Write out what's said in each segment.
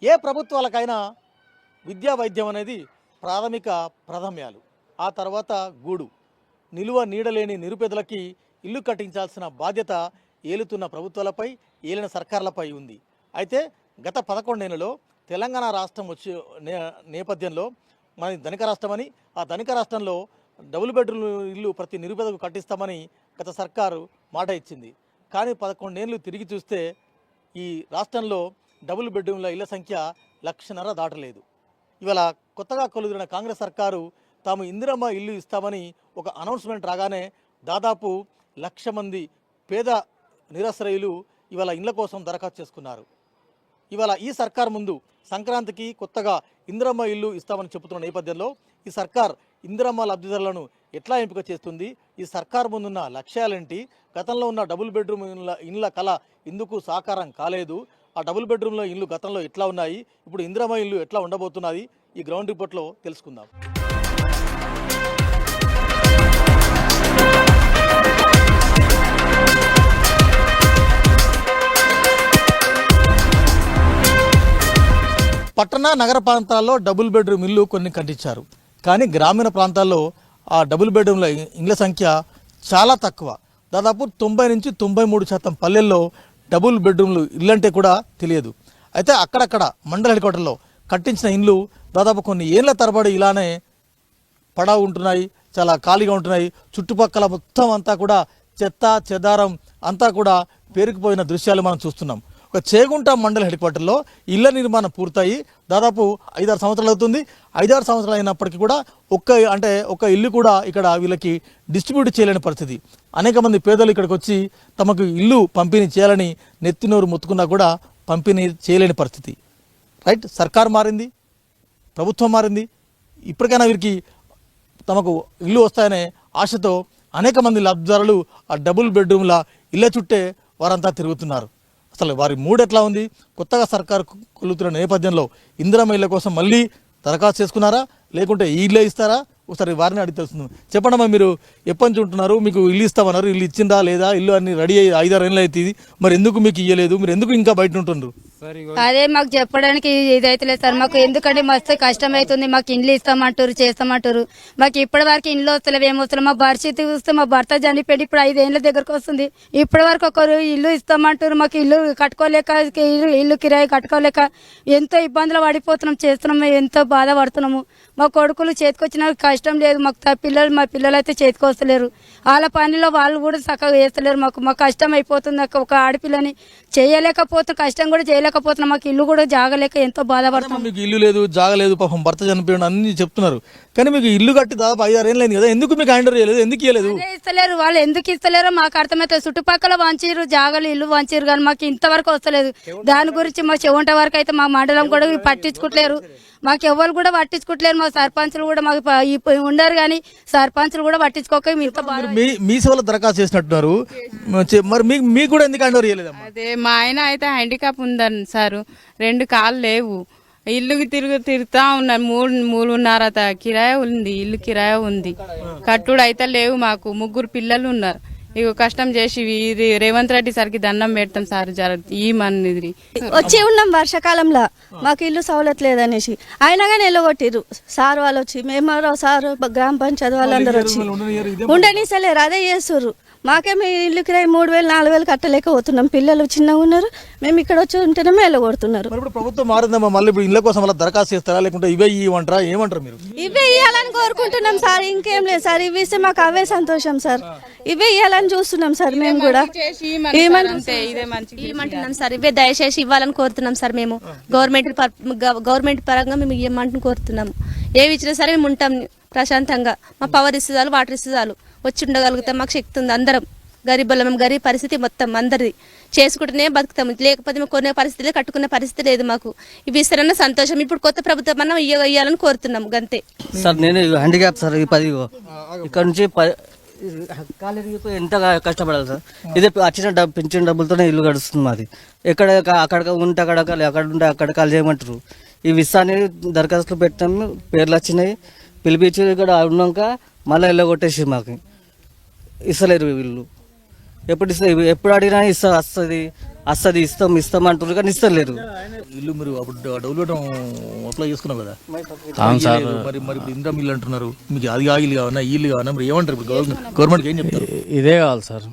ఏ ప్రభుత్వాలకైనా విద్యా వైద్యం అనేది ప్రాథమిక ప్రాధాన్యాలు. ఆ తర్వాత గూడు. నిలువ నీడలేని నిరుపేదలకి ఇల్లు కట్టించాల్సిన బాధ్యత ఏలుతున్న ప్రభుత్వాలపై, ఏలిన సర్కార్లపై ఉంది. అయితే గత 11 నెలల్లో తెలంగాణ రాష్ట్రం వచ్చే నేపథ్యంలో మనది ధనిక రాష్ట్రమని, ఆ ధనిక రాష్ట్రంలో డబుల్ బెడ్రూమ్ ఇల్లు ప్రతి నిరుపేదకు కట్టిస్తామని గత సర్కారు మాట ఇచ్చింది. కానీ 11 ఏళ్ళు తిరిగి చూస్తే ఈ రాష్ట్రంలో డబుల్ బెడ్రూమ్ల ఇళ్ల సంఖ్య 1,00,000 దాటలేదు. ఇవాళ కొత్తగా కొలుదిరిన కాంగ్రెస్ సర్కారు తాము ఇందిరమ్మ ఇల్లు ఇస్తామని ఒక అనౌన్స్మెంట్ రాగానే దాదాపు 1,00,000 మంది పేద నిరాశ్రయులు ఇవాళ ఇళ్ల కోసం దరఖాస్తు చేసుకున్నారు. ఇవాళ ఈ సర్కార్ ముందు సంక్రాంతికి కొత్తగా ఇందిరమ్మ ఇల్లు ఇస్తామని చెబుతున్న నేపథ్యంలో ఈ సర్కార్ ఇందిరమ్మ లబ్ధిదారులను ఎట్లా ఎంపిక చేస్తుంది, ఈ సర్కార్ ముందున్న లక్ష్యాలేంటి, గతంలో ఉన్న డబుల్ బెడ్రూమ్ ఇళ్ళ కళ ఎందుకు సాకారం కాలేదు, ఆ డబుల్ బెడ్రూమ్లో ఇల్లు గతంలో ఎట్లా ఉన్నాయి, ఇప్పుడు ఇందిరమ్మ ఇల్లు ఎట్లా ఉండబోతున్నది, ఈ గ్రౌండ్ రిపోర్ట్లో తెలుసుకుందాం. పట్టణ నగర ప్రాంతాల్లో డబుల్ బెడ్రూమ్ ఇల్లు కొన్ని కట్టించారు. కానీ గ్రామీణ ప్రాంతాల్లో ఆ డబుల్ బెడ్రూమ్ల ఇళ్ల సంఖ్య చాలా తక్కువ. దాదాపు 90 నుంచి 93% పల్లెల్లో డబుల్ బెడ్రూమ్లు ఇల్లంటే కూడా తెలియదు. అయితే అక్కడక్కడ మండల హెడ్క్వార్టర్లో కట్టించిన ఇండ్లు దాదాపు కొన్ని ఏళ్ల తరబడి ఇలానే పడా ఉంటున్నాయి, చాలా ఖాళీగా ఉంటున్నాయి. చుట్టుపక్కల మొత్తం అంతా కూడా చెత్త చెదారం అంతా కూడా పేరుకుపోయిన దృశ్యాలు మనం చూస్తున్నాం. ఒక చేగుంట మండల హెడ్క్వార్టర్లో ఇళ్ల నిర్మాణం పూర్తయి దాదాపు 5-6 సంవత్సరాలు అవుతుంది. 5-6 సంవత్సరాలు అయినప్పటికీ కూడా ఒక్క ఇల్లు కూడా ఇక్కడ వీళ్ళకి డిస్ట్రిబ్యూట్ చేయలేని పరిస్థితి. అనేక మంది పేదలు ఇక్కడికి వచ్చి తమకు ఇల్లు పంపిణీ చేయాలని నెత్తినోరు మొత్తుకున్నా కూడా పంపిణీ చేయలేని పరిస్థితి. రైట్, సర్కార్ మారింది, ప్రభుత్వం మారింది. ఇప్పటికైనా వీరికి తమకు ఇల్లు వస్తాయనే ఆశతో అనేక మంది లబ్ధిదారులు ఆ డబుల్ బెడ్రూమ్ల ఇళ్ల చుట్టే వారంతా తిరుగుతున్నారు. అసలు వారి మూడు ఎట్లా ఉంది? కొత్తగా సర్కారు కొలుతున్న నేపథ్యంలో ఇందిరమ్మ ఇళ్ల కోసం మళ్ళీ దరఖాస్తు చేసుకున్నారా, లేకుంటే ఈ ఇల్లే ఇస్తారా? ఒకసారి వారిని అడిగి తెలుస్తుంది. చెప్పండమ్మా, మీరు ఎప్పటి నుంచి ఉంటున్నారు? మీకు ఇల్లు ఇస్తామన్నారు, ఇల్లు ఇచ్చిందా లేదా? ఇల్లు అన్ని రెడీ అయ్యి 5-6 ఏళ్ళు అవుతుంది, మరి ఎందుకు మీకు ఇయ్యలేదు? మీరు ఎందుకు ఇంకా బయట ఉంటున్నారు? అదే మాకు చెప్పడానికి ఇదైతే లేదు సార్. మాకు ఎందుకంటే మస్తు కష్టం అవుతుంది. మాకు ఇండ్లు ఇస్తామంటారు, చేస్తామంటారు. మాకు ఇప్పటి వరకు ఇండ్లు వస్తలేవు, ఏమొస్తలేవు. మా పరిస్థితి చూస్తే మా భర్త చనిపోయి ఇప్పుడు 5 ఏళ్ళ దగ్గరకు వస్తుంది. ఇప్పటి వరకు ఒకరు ఇల్లు ఇస్తామంటారు, మాకు ఇల్లు కట్టుకోలేక, ఇల్లు కిరాయి కట్టుకోలేక ఎంతో ఇబ్బందులు పడిపోతున్నాం, చేస్తున్నాము, ఎంతో బాధపడుతున్నాము. మా కొడుకులు చేతికొచ్చిన కష్టం లేదు మాకు. మా పిల్లలు అయితే చేతికొస్తలేరు. వాళ్ళ పనిలో వాళ్ళు కూడా చక్కగా చేస్తలేరు. మాకు కష్టం అయిపోతుంది. ఒక ఆడపిల్లని చేయలేకపోతున్నాం, కష్టం కూడా చేయలేకపోతున్నాం. మాకు ఇల్లు కూడా జాగలేక ఎంతో బాధపడుతున్నాం. మీకు ఇల్లు లేదు, జాగలేదు, పాపం భర్త చనిపోయాడు అన్ని చెప్తున్నారు. కానీ మీకు ఇల్లు కట్టి దాదాపు 5-6 ఏళ్ళు అయింది కదా, ఎందుకు మీకు హ్యాండ్ ఓవర్ చేయలేదు? ఎందుకు ఇవ్వలేదు? ఇస్తలేరు వాళ్ళు, ఎందుకు ఇస్తలేరో మాకు అర్థమైతే. చుట్టుపక్కల వంచిరు, జాగలు ఇల్లు వంచిరు, కానీ మాకు ఇంతవరకు వస్తలేదు. దాని గురించి మా చెవంట వరకు అయితే మా మండలం కూడా పట్టించుకోవట్లేరు. మాకు ఎవరు కూడా పట్టించుకోవట్లేరు. మా సర్పంచులు కూడా మాకు ఉండరు, కానీ సర్పంచులు కూడా పట్టించుకోక మీ సేవలో దరఖాస్తు చేసినట్టున్నారు. మరి మీకు కూడా ఎందుకు హ్యాండ్ ఓవర్ చేయలేదు? అదే మా ఆయన అయితే హ్యాండిక్యాప్ ఉందని సార్, 2 కాళ్ళు లేవు. ఇల్లుకి తిరుగుతా ఉన్నారు. 3.5 కిరాయి ఉంది, ఇల్లు కిరాయి ఉంది. కట్టుడు అయితే లేవు. మాకు 3 పిల్లలు ఉన్నారు. ఇక కష్టం చేసి రేవంత్ రెడ్డి సార్కి దండం పెడతాం సార్, ఈ మనిది వచ్చి ఉన్నాం వర్షాకాలంలో, మాకు ఇల్లు సౌలత్ లేదనేసి. అయినా కానీ ఎల్లగొట్టిర్రు సార్ వాళ్ళు వచ్చి. మేము సార్ గ్రామ పంచాయతీ వాళ్ళందరూ వచ్చి ఉండనిసలేరు, అదే చేస్తుర్రు. మాకేమో ఇల్లు కిరాయి 3,000-4,000 కట్టలేక పోతున్నాం. పిల్లలు చిన్నగా ఉన్నారు, మేము ఇక్కడ వచ్చి ఉంటేనేమో ఎల్లగొడుతున్నారు. ప్రభుత్వం మారిందమ్మా, మళ్ళీ ఇప్పుడు ఇళ్ళ కోసం అలా దరఖాస్తు చేస్తారా, లేకుంటే ఇవే ఇవ్వమంటారా? ఏమంటారు మీరు? ఇవే ఇవ్వాలని కోరుకుంటున్నాం సార్, ఇంకేం లేదు సార్. ఇవి ఇస్తే మాకు అవే సంతోషం సార్. ఇవే ఇవ్వాలని చూస్తున్నాం సార్. మేము కూడా ఇవ్వమంటున్నాం సార్. ఇవే దయచేసి ఇవ్వాలని కోరుతున్నాం సార్. మేము గవర్నమెంట్ పరంగా మేము ఇవ్వమంటూ కోరుతున్నాము. ఏవి ఇచ్చినా సరే మేము ఉంటాం ప్రశాంతంగా. మా పవర్ ఇస్తుదాలు, వాటర్ ఇస్తుదాలు వచ్చి ఉండగలుగుతాం. మాకు శక్తి ఉంది. అందరం గరీబుల, మేము గరీబ్ పరిస్థితి మొత్తం అందరిది చేసుకుంటూనే బతుకుతాము. లేకపోతే మేము కొనే పరిస్థితి, కట్టుకునే పరిస్థితి లేదు మాకు. ఇవి ఇస్తారన్న సంతోషం. ఇప్పుడు కొత్త ప్రభుత్వం అన్న ఇవ్వాలని కోరుతున్నాం గంతే సార్. నేను హ్యాండిక్యాప్ సార్. ఈ 10 ఇక్కడ నుంచి కాలేజీతో ఎంత కష్టపడాలి సార్. ఇదే వచ్చిన పెంచిన డబ్బులతోనే ఇల్లు గడుస్తుంది మాది. ఎక్కడ అక్కడ ఉంటే అక్కడ ఉంటే అక్కడ కాల్ చేయమంటారు. ఈ విసాన్ని దరఖాస్తులు పెట్టాము, పేర్లు వచ్చినాయి, పిలిపించి ఇక్కడ ఉన్నాక మళ్ళీ ఇల్లు కొట్టేసి మాకు ఇస్తలేరు వీళ్ళు. ఎప్పుడు అడిగినా వస్తుంది. వస్తుంది ఇస్తాం అంటున్నారు కానీ ఇస్తలేరు. ఇల్లు మీరు అప్పుడు డబ్బులు పెట్టడం అప్లై చేసుకున్నావు కదా, అవును సార్. మరి మరి ఇప్పుడు ఇంద్రం ఇల్లు అంటున్నారు, మీకు అది ఆ ఇల్లు కావన్నా ఈ ఇల్లు కావన్నా మరి ఏమంటారు ఇప్పుడు గవర్నమెంట్కి ఏం చెప్తారు? ఇదే కావాలి సార్.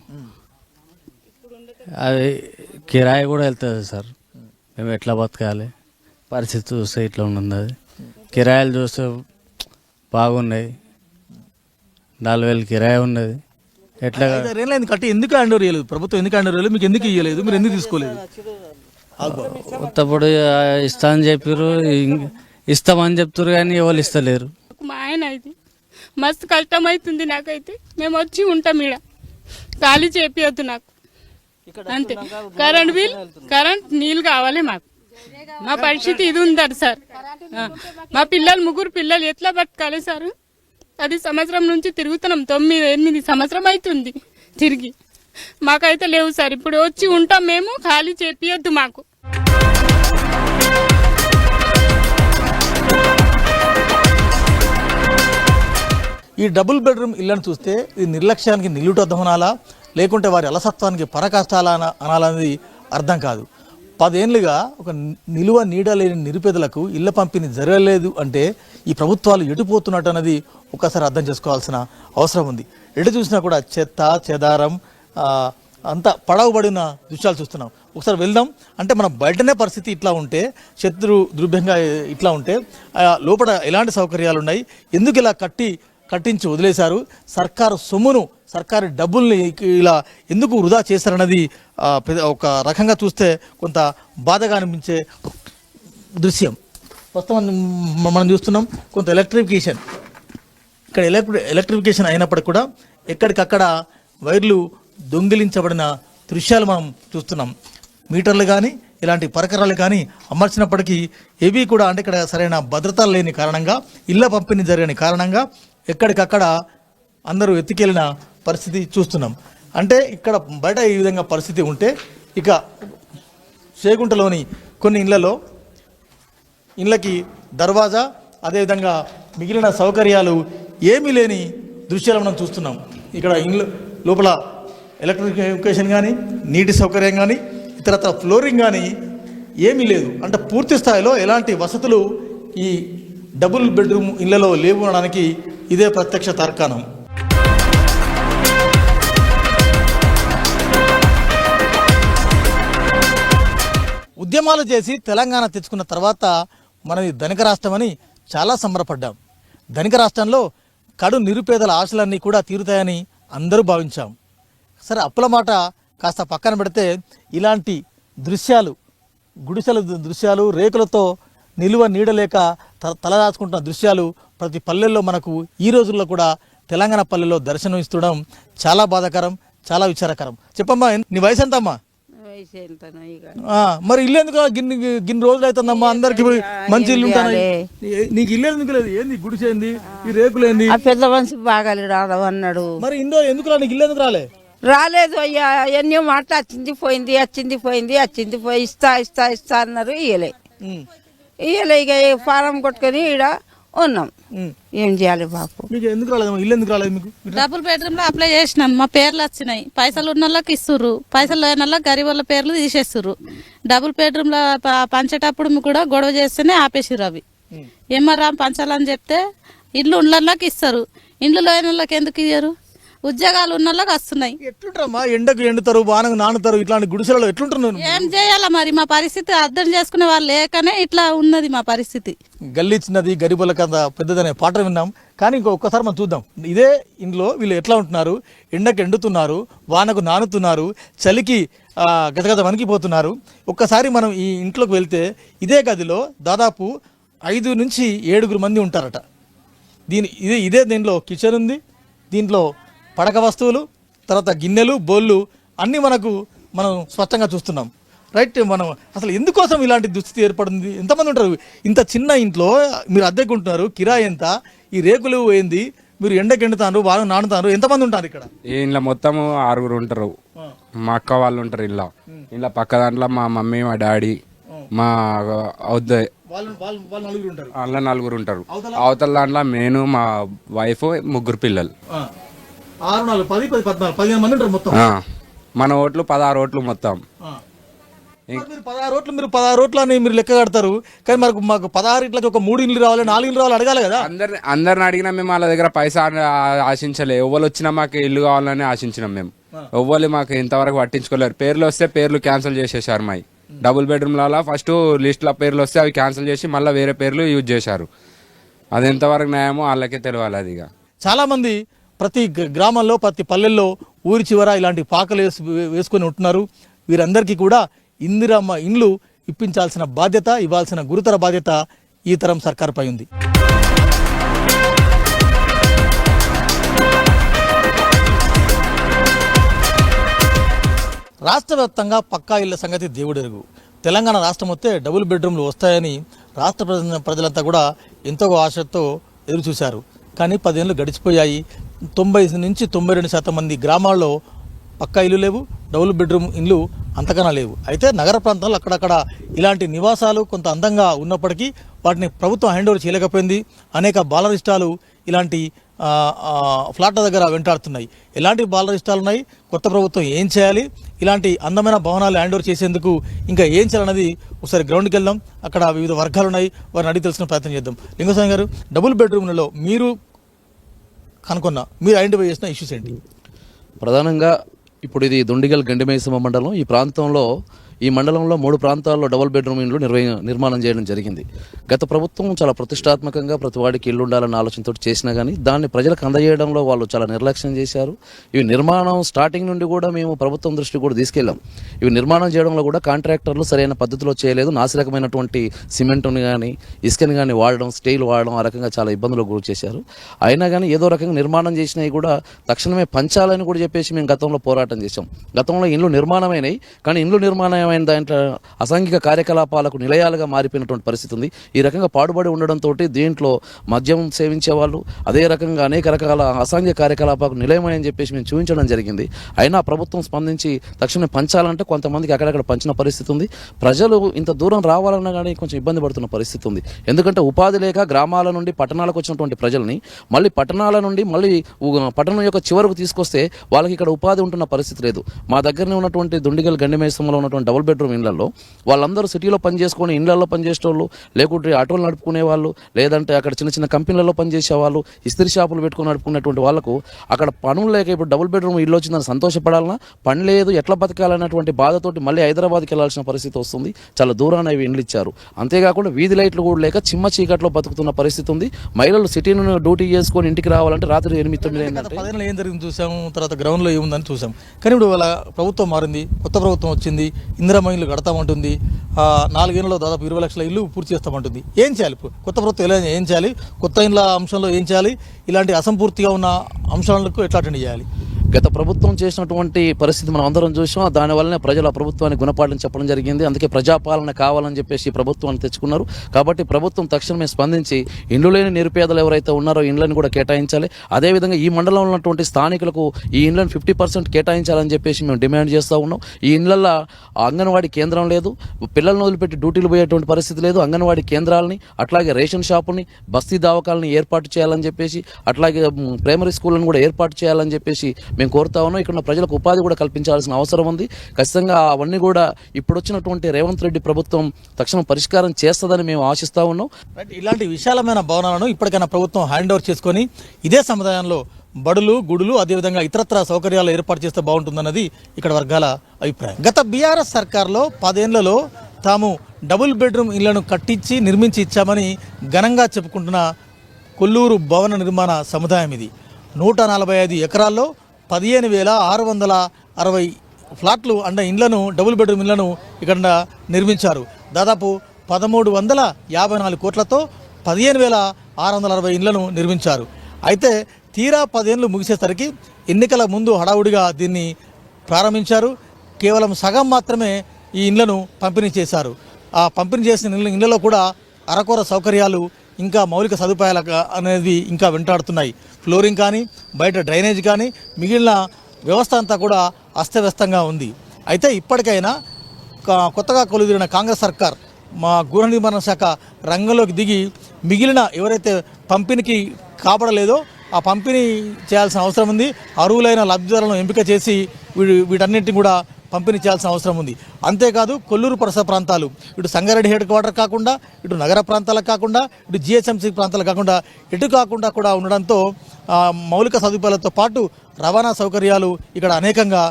అది కిరాయి కూడా వెళ్తుంది సార్. మేము ఎట్లా బతకాలి, పరిస్థితి చూస్తే ఇట్లా ఉన్నది. అది కిరాయిలు చూస్తే బాగున్నాయి, 4,000 కిరాయి ఉన్నది. ఎట్లా 5-6 ఏళ్ళు కట్టి ఎందుకు హ్యాండ్ ఓవర్ చేయలేదు ప్రభుత్వం? ఎందుకు హ్యాండ్ ఓవర్ చేయలేదు? మీకు ఎందుకు ఇవ్వలేదు? మీరు ఎందుకు తీసుకోలేదు? కొత్తప్పుడు ఇస్తా అని చెప్పారు, ఇస్తామని చెప్తారు కానీ ఎవరు ఇస్తలేరు. మా ఆయన అయితే మస్తు కష్టం అవుతుంది నాకైతే. మేము వచ్చి ఉంటాం ఈడ, ఖాళీ చేపియొద్దు నాకు అంతే. కరెంట్ బిల్, కరెంట్ నీళ్ళు కావాలి మాకు. మా పరిస్థితి ఇది ఉందండి సార్. మా పిల్లలు 3 పిల్లలు ఎట్లా బతకాలి సార్? 10 సంవత్సరం నుంచి తిరుగుతున్నాం, 9-8 సంవత్సరం అవుతుంది తిరిగి. మాకైతే లేవు సార్. ఇప్పుడు వచ్చి ఉంటాం మేము, ఖాళీ చేపియొద్దు మాకు. ఈ డబుల్ బెడ్రూమ్ ఇళ్లను చూస్తే ఇది నిర్లక్ష్యానికి నిలుటద్దం అనాలా, లేకుంటే వారి అలసత్వానికి పరకష్టాలా అనాలనేది అర్థం కాదు. 10 ఏళ్ళుగా ఒక నిలువ నీడ లేని నిరుపేదలకు ఇళ్ల పంపిణీ జరగలేదు అంటే ఈ ప్రభుత్వాలు ఎటుపోతున్నట్టు అనేది ఒకసారి అర్థం చేసుకోవాల్సిన అవసరం ఉంది. ఎటు చూసినా కూడా చెత్త చెదారం అంతా పడవబడిన దృశ్యాలు చూస్తున్నాం. ఒకసారి వెళ్దాం. అంటే మనం బయటనే పరిస్థితి ఇట్లా ఉంటే, శత్రు ద్రుభ్యంగా ఇట్లా ఉంటే లోపల ఎలాంటి సౌకర్యాలు ఉన్నాయి, ఎందుకు ఇలా కట్టించి వదిలేశారు, సర్కారు సొమ్మును సర్కారు డబ్బుల్ని ఇలా ఎందుకు వృధా చేశారన్నది ఒక రకంగా చూస్తే కొంత బాధగా అనిపించే దృశ్యం. ప్రస్తుతం మనం చూస్తున్నాం కొంత ఎలక్ట్రిఫికేషన్. ఇక్కడ ఎలక్ట్రిఫికేషన్ అయినప్పటికీ కూడా ఎక్కడికక్కడ వైర్లు దొంగిలించబడిన దృశ్యాలు మనం చూస్తున్నాం. మీటర్లు కానీ ఇలాంటి పరికరాలు కానీ అమర్చినప్పటికీ ఏవి కూడా అంటే ఇక్కడ సరైన భద్రత లేని కారణంగా, ఇళ్ల పంపిణీ జరిగిన కారణంగా ఎక్కడికక్కడ అందరూ ఎత్తికెళ్ళిన పరిస్థితి చూస్తున్నాం. అంటే ఇక్కడ బయట ఈ విధంగా పరిస్థితి ఉంటే, ఇక చేగుంటలోని కొన్ని ఇళ్ళకి దర్వాజా, అదేవిధంగా మిగిలిన సౌకర్యాలు ఏమీ లేని దృశ్యాలు మనం చూస్తున్నాం. ఇక్కడ ఇళ్ళ లోపల ఎలక్ట్రిఫికేషన్ కానీ, నీటి సౌకర్యం కానీ, ఇతరత్ర ఫ్లోరింగ్ కానీ ఏమీ లేదు. అంటే పూర్తి స్థాయిలో ఎలాంటి వసతులు ఈ డబుల్ బెడ్రూమ్ ఇళ్లలో లేవు అనడానికి ఇదే ప్రత్యక్ష తార్కాణం. ఉద్యమాలు చేసి తెలంగాణ తెచ్చుకున్న తర్వాత మనది ధనిక రాష్ట్రమని చాలా సంబరపడ్డాం. ధనిక రాష్ట్రంలో కడు నిరుపేదల ఆశలన్నీ కూడా తీరుతాయని అందరూ భావించాం. సరే, అప్పుల మాట కాస్త పక్కన పెడితే ఇలాంటి దృశ్యాలు, గుడిసెల దృశ్యాలు, రేకులతో నిలువ నీడలేక తలదాచుకుంటున్న దృశ్యాలు ప్రతి పల్లెల్లో మనకు ఈ రోజుల్లో కూడా తెలంగాణ పల్లెల్లో దర్శనం ఇస్తుండడం చాలా బాధాకరం, చాలా విచారకరం. చెప్పమ్మా, నీ వయసు ఎంతమ్మా? మరి ఇల్లు ఎందుకు గిన్ని రోజులు అవుతుందమ్మా? అందరికి మంచి ఇల్లు ఉంటాయి, నీకు ఇల్లు ఎందుకు లేదు? ఏంది గుడిసె ఏంది, ఈ రేకులు ఏంది? పెద్ద మనిషి బాగాలి రాదు అన్నాడు. మరి ఇందో ఎందుకు రా, నీకు ఇల్లు ఎందుకు రాలే? రాలేదు అయ్యా, ఎన్నో మాట వచ్చింది పోయింది ఇస్తా అన్నారు. ఇయ్యలే ఇక ఫారం కొట్టుకొని ఈడ ఉన్నాం. ఏం చేయాలి బాపు? మీకు ఎందుకు రాలేదు? ఇల్లు ఎందుకు రాలేదు మీకు? డబుల్ బెడ్రూమ్ లో అప్లై చేసినాం, మా పేర్లు వచ్చినాయి. పైసలు ఉన్న వాళ్ళకి ఇస్తుర్రు, పైసలు లేని వాళ్ళకి గరీబ్ వాళ్ళ పేర్లు తీసేస్తుర్రు. డబుల్ బెడ్రూమ్ లో పంచేటప్పుడు కూడా గొడవ చేస్తేనే ఆపేసిర్రు. అవి ఏమరా పంచాలని చెప్తే ఇల్లు ఉన్న వాళ్ళకి ఇస్తారు, ఇండ్లు లేని వాళ్ళకి ఎందుకు ఇయ్యరు? ఉద్యోగాలు ఉన్న వాళ్ళకి వస్తున్నాయి. ఎట్లుంటారమ్మా? ఎండకు ఎండుతారు, వానకు నానుతారు, ఇట్లాంటి గుడిసెలలో ఎట్లుంటున్నారు? ఏం చేయాలా మరి? మా పరిస్థితి అర్థం చేసుకునే వాళ్ళు లేకనే ఇట్లా ఉన్నది మా పరిస్థితి. గల్లీ చిన్నది, గరీబుల కథ పెద్దదనే పాట విన్నాం. కానీ ఒక్కసారి మనం చూద్దాం, ఇదే ఇంట్లో వీళ్ళు ఎట్లా ఉంటున్నారు. ఎండకు ఎండుతున్నారు, వానకు నానుతున్నారు, చలికి గదగద వణికిపోతున్నారు. ఒక్కసారి మనం ఈ ఇంట్లోకి వెళ్తే ఇదే గదిలో దాదాపు 5 నుంచి 7 మంది ఉంటారట. ఇదే దీంట్లో కిచెన్ ఉంది, దీంట్లో పడక వస్తువులు, తర్వాత గిన్నెలు, బోళ్ళు అన్నీ మనం స్పష్టంగా చూస్తున్నాం. రైట్, మనం అసలు ఎందుకోసం ఇలాంటి దుస్థితి ఏర్పడింది? ఎంతమంది ఉంటారు ఇంత చిన్న ఇంట్లో? మీరు అద్దెకుంటున్నారు, కిరాయి ఎంత, ఈ రేకులు ఏంది, మీరు ఎండకి ఎండుతారు, వాన నానుతారు, ఎంతమంది ఉంటారు ఇక్కడ? ఈ ఇంట్లో మొత్తం 6 ఉంటారు. మా అక్క వాళ్ళు ఉంటారు. ఇలా పక్క దాంట్లో మా మమ్మీ, మా డాడీ, మా అందులో 4 ఉంటారు. అవతల దాంట్లో నేను, మా వైఫ్, 3 పిల్లలు. 6, 4, 10, 14, 15 మంది ఉంటారు మొత్తం. మన ఓట్లు 16 ఓట్లు మొత్తం. మీరు 16 రోట్లు అని మీరు లెక్క కడతారు, కానీ మాకు 16 ఇట్లకి ఒక 3 ఇల్లు రావాలి, 4 ఇల్లు రావాలి అడగాలి కదా. అందరిని అడిగినా మేము వాళ్ళ దగ్గర పైసా ఆశించలే. ఎవరు వచ్చినా మాకు ఇల్లు కావాలని ఆశించినాం మేము. ఎవ్వరు మాకు ఇంతవరకు పట్టించుకోలేరు. పేర్లు వస్తే పేర్లు క్యాన్సిల్ చేసేసారు. మావి డబుల్ బెడ్రూమ్లలో ఫస్ట్ లిస్ట్లో పేర్లు వస్తే అవి క్యాన్సిల్ చేసి మళ్ళీ వేరే పేర్లు యూజ్ చేశారు. అది ఎంతవరకు న్యాయమో వాళ్ళకే తెలియాలి. అది చాలా మంది ప్రతి గ్రామంలో ప్రతి పల్లెల్లో ఊరి చివర ఇలాంటి పాకలు వేసుకొని ఉంటున్నారు. వీరందరికీ కూడా ఇందిరమ్మ ఇండ్లు ఇప్పించాల్సిన బాధ్యత, ఇవ్వాల్సిన గురుతర బాధ్యత ఈ తరం సర్కారుపై ఉంది. రాష్ట్ర వ్యాప్తంగా పక్కా ఇళ్ల సంగతి దేవుడెరుగు. తెలంగాణ రాష్ట్రం వస్తే డబుల్ బెడ్రూమ్లు వస్తాయని రాష్ట్ర ప్రజలంతా కూడా ఎంతో ఆశతో ఎదురు చూశారు. కానీ 10 ఏళ్ళు గడిచిపోయాయి. 90 నుంచి 92% మంది గ్రామాల్లో పక్కా ఇల్లు లేవు, డబుల్ బెడ్రూమ్ ఇల్లు అంతకన్నా లేవు. అయితే నగర ప్రాంతాల్లో అక్కడక్కడ ఇలాంటి నివాసాలు కొంత అందంగా ఉన్నప్పటికీ వాటిని ప్రభుత్వం హ్యాండ్ ఓవర్ చేయలేకపోయింది. అనేక బాలరిష్టాలు ఇలాంటి ఫ్లాట్ల దగ్గర వెంటాడుతున్నాయి. ఎలాంటి బాలరిష్టాలు ఉన్నాయి, కొత్త ప్రభుత్వం ఏం చేయాలి, ఇలాంటి అందమైన భవనాలు హ్యాండ్ ఓవర్ చేసేందుకు ఇంకా ఏం చేయాలన్నది ఒకసారి గ్రౌండ్కి వెళ్దాం. అక్కడ వివిధ వర్గాలు ఉన్నాయి, వారిని అడిగి తెలుసుకునే ప్రయత్నం చేద్దాం. లింగస్వామి గారు, డబుల్ బెడ్రూమ్లలో మీరు ఐడెంటిఫై చేసిన ఇష్యూస్ ఏంటి? ప్రధానంగా ఇప్పుడు ఇది దుండిగల్ గండిమైసమ్మ మండలం. ఈ మండలంలో 3 ప్రాంతాల్లో డబుల్ బెడ్రూమ్ ఇండ్లు నిర్మాణం చేయడం జరిగింది. గత ప్రభుత్వం చాలా ప్రతిష్టాత్మకంగా ప్రతి వాడికి ఇల్లు ఉండాలన్న ఆలోచనతో చేసినా కానీ దాన్ని ప్రజలకు అందజేయడంలో వాళ్ళు చాలా నిర్లక్ష్యం చేశారు. ఇవి నిర్మాణం స్టార్టింగ్ నుండి కూడా మేము ప్రభుత్వం దృష్టికి కూడా తీసుకెళ్ళాం. ఇవి నిర్మాణం చేయడంలో కూడా కాంట్రాక్టర్లు సరైన పద్ధతిలో చేయలేదు. నాసిరకమైనటువంటి సిమెంట్ని కానీ ఇసుకని కానీ వాడడం, స్టీల్ వాడడం, ఆ రకంగా చాలా ఇబ్బందులకు గురి చేశారు. అయినా కానీ ఏదో రకంగా నిర్మాణం చేసినవి కూడా తక్షణమే పంచాలని కూడా చెప్పేసి మేము గతంలో పోరాటం చేశాం. గతంలో ఇండ్లు నిర్మాణమైనవి, కానీ ఇండ్లు నిర్మాణం దాంట్లో అసాంఘిక కార్యకలాపాలకు నిలయాలుగా మారిపోయినటువంటి పరిస్థితి ఉంది. ఈ రకంగా పాడుబడి ఉండడంతో దీంట్లో మద్యం సేవించే వాళ్ళు, అదే రకంగా అనేక రకాల అసాంఘిక కార్యకలాపాలకు నిలయమని చెప్పేసి మేము చూపించడం జరిగింది. అయినా ప్రభుత్వం స్పందించి తక్షణమే పంచాలంటే కొంతమందికి అక్కడక్కడ పంచిన పరిస్థితి ఉంది. ప్రజలు ఇంత దూరం రావాలన్నా కానీ కొంచెం ఇబ్బంది పడుతున్న పరిస్థితి ఉంది. ఎందుకంటే ఉపాధి లేక గ్రామాల నుండి పట్టణాలకు వచ్చినటువంటి ప్రజల్ని మళ్ళీ పట్టణాల నుండి మళ్ళీ పట్టణం యొక్క చివరకు తీసుకొస్తే వాళ్ళకి ఇక్కడ ఉపాధి ఉంటున్న పరిస్థితి లేదు. మా దగ్గరనే ఉన్నటువంటి దుండిగల్ గండిమైసమ్మలో ఉన్నటువంటి డబుల్ బెడ్రూమ్ ఇళ్లలో వాళ్ళందరూ సిటీలో పనిచేసుకొని ఇళ్లలో పనిచేసేవాళ్ళు, లేకుంటే ఆటోలు నడుపుకునే వాళ్ళు, లేదంటే అక్కడ చిన్న చిన్న కంపెనీలలో పనిచేసే వాళ్ళు, ఇస్త్రీ షాపులు పెట్టుకుని నడుపుకునేటువంటి వాళ్ళకు అక్కడ పనులు లేక ఇప్పుడు డబుల్ బెడ్రూమ్ ఇల్లు వచ్చిందని సంతోషపడాలన్నా పని లేదు, ఎట్లా బతకాలన్నటువంటి బాధతోటి మళ్ళీ హైదరాబాద్కి వెళ్లాల్సిన పరిస్థితి వస్తుంది. చాలా దూరాన ఇవి ఇండ్లు ఇచ్చారు. అంతేకాకుండా వీధి లైట్లు కూడా లేక చిమ్మ చీకట్లో బతుకుతున్న పరిస్థితి ఉంది. మహిళలు సిటీ నుండి డ్యూటీ చేసుకొని ఇంటికి రావాలంటే రాత్రి 8-9 ఏం జరిగింది చూసాము, తర్వాత గ్రౌండ్ లో ఏముందని చూసాం. కానీ ఇప్పుడు వాళ్ళ ప్రభుత్వం మారింది, కొత్త ప్రభుత్వం వచ్చింది, ఇందిరమ్మ ఇల్లు కడతామంటుంది, 4 ఏళ్లలో దాదాపు 20 లక్షల ఇల్లు పూర్తి చేస్తామంటుంది. ఏం చేయాలి కొత్త ప్రభుత్వం? ఏం చేయాలి? కొత్త ఇండ్ల అంశంలో ఏం చేయాలి? ఇలాంటి అసంపూర్తిగా ఉన్న అంశాలకు ఎట్లా అటెండ్ చేయాలి? గత ప్రభుత్వం చేసినటువంటి పరిస్థితి మనం అందరం చూసాం. దానివల్లనే ప్రజలు ఆ ప్రభుత్వానికి గుణపాఠం చెప్పడం జరిగింది. అందుకే ప్రజాపాలన కావాలని చెప్పేసి ప్రభుత్వాన్ని తెచ్చుకున్నారు. కాబట్టి ప్రభుత్వం తక్షణమే స్పందించి ఇండ్లు లేని నిరుపేదలు ఎవరైతే ఉన్నారో ఇండ్లను కూడా కేటాయించాలి. అదేవిధంగా ఈ మండలంలో ఉన్నటువంటి స్థానికులకు ఈ ఇండ్లను 50% కేటాయించాలని చెప్పేసి మేము డిమాండ్ చేస్తూ ఉన్నాం. ఈ ఇండ్లల్లో అంగన్వాడీ కేంద్రం లేదు, పిల్లలను వదిలిపెట్టి డ్యూటీలు పోయేటువంటి పరిస్థితి లేదు. అంగన్వాడీ కేంద్రాలని, అట్లాగే రేషన్ షాపుని, బస్తీ దావకాలని ఏర్పాటు చేయాలని చెప్పేసి, అట్లాగే ప్రైమరీ స్కూళ్ళను కూడా ఏర్పాటు చేయాలని చెప్పేసి మేము కోరుతా ఉన్నాం. ఇక్కడ ఉన్న ప్రజలకు ఉపాధి కూడా కల్పించాల్సిన అవసరం ఉంది. ఖచ్చితంగా అవన్నీ కూడా ఇప్పుడు వచ్చినటువంటి రేవంత్ రెడ్డి ప్రభుత్వం తక్షణం పరిష్కారం చేస్తుందని మేము ఆశిస్తా ఉన్నాం. ఇలాంటి విశాలమైన భవనాలను ఇప్పటికైనా ప్రభుత్వం హ్యాండ్ ఓవర్ చేసుకొని ఇదే సముదాయంలో బడులు, గుడులు, అదేవిధంగా ఇతరత్ర సౌకర్యాలు ఏర్పాటు చేస్తే బాగుంటుందన్నది ఇక్కడ వర్గాల అభిప్రాయం. గత బీఆర్ఎస్ సర్కార్లో 10 ఏళ్లలో తాము డబుల్ బెడ్రూమ్ ఇళ్లను కట్టించి నిర్మించి ఇచ్చామని ఘనంగా చెప్పుకుంటున్న కొల్లూరు భవన నిర్మాణ సముదాయం ఇది. 145 ఎకరాల్లో 15,660 ఫ్లాట్లు అంటే ఇండ్లను, డబుల్ బెడ్రూమ్ ఇళ్లను ఇక్కడ నిర్మించారు. దాదాపు 1,354 కోట్లతో 15,660 ఇండ్లను నిర్మించారు. అయితే తీరా 10 ఏళ్ళు ముగిసేసరికి ఎన్నికల ముందు హడావుడిగా దీన్ని ప్రారంభించారు. కేవలం సగం మాత్రమే ఈ ఇండ్లను పంపిణీ చేశారు. ఆ పంపిణీ చేసిన ఇళ్లలో కూడా అరకొర సౌకర్యాలు, ఇంకా మౌలిక సదుపాయాలు అనేది ఇంకా వెంటాడుతున్నాయి. ఫ్లోరింగ్ కానీ, బయట డ్రైనేజ్ కానీ, మిగిలిన వ్యవస్థ అంతా కూడా అస్తవ్యస్తంగా ఉంది. అయితే ఇప్పటికైనా కొత్తగా కొలుదిరిన కాంగ్రెస్ సర్కార్, మా గృహ నిర్మాణ శాఖ రంగంలోకి దిగి మిగిలిన ఎవరైతే పంపిణీకి కాబడలేదో ఆ పంపిణీ చేయాల్సిన అవసరం ఉంది. అర్హులైన లబ్ధిదారులను ఎంపిక చేసి వీటన్నింటినీ కూడా పంపిణీ చేయాల్సిన అవసరం ఉంది. అంతేకాదు కొల్లూరు పరిసర ప్రాంతాలు, ఇటు సంగారెడ్డి హెడ్ క్వార్టర్ కాకుండా, ఇటు నగర ప్రాంతాలకు కాకుండా, ఇటు జిహెచ్ఎంసీ ప్రాంతాలకు కాకుండా, ఎటు కాకుండా కూడా ఉండడంతో మౌలిక సదుపాయాలతో పాటు రవాణా సౌకర్యాలు ఇక్కడ అనేకంగా